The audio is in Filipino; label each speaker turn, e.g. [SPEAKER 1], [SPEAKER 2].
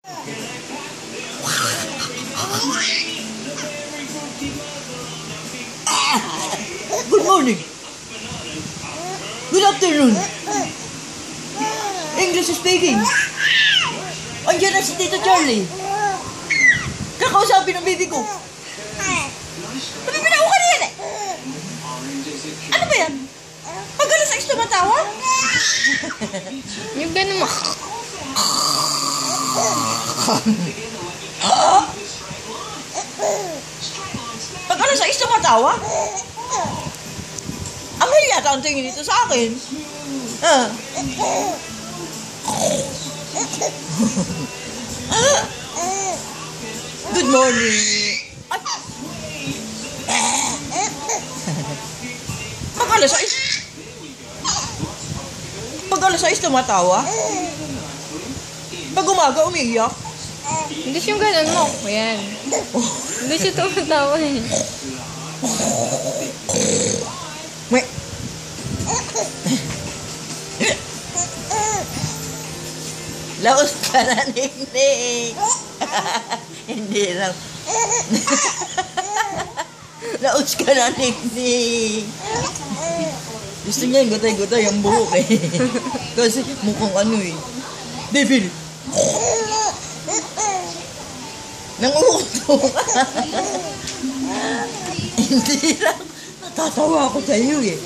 [SPEAKER 1] Good morning. Good afternoon. English speaking. Andiyan na si Tito Charlie. Kakausapin ang baby ko. Napipinaw ka niyan eh. Ano ba yan? Pag alas 6 tumatawa?
[SPEAKER 2] Yung ganun mo.
[SPEAKER 1] Pag alas 6 tumatawa? Amoy yata ang tingin dito sa akin. Good morning. Pag alas 6 tumatawa? Pag umaga umiiyak?
[SPEAKER 2] Hindi siya yung ganun mo. Ayan. Hindi siya tumatawa eh.
[SPEAKER 1] May. Laos ka na, Nick. Hindi lang. Laos ka na, Nick. Gusto niya yung gutay-gutay ang buhok eh. Kasi mukhang ano eh. Devil. Nanguto ka. Hindi lang. Natatawa ako sa iyo eh.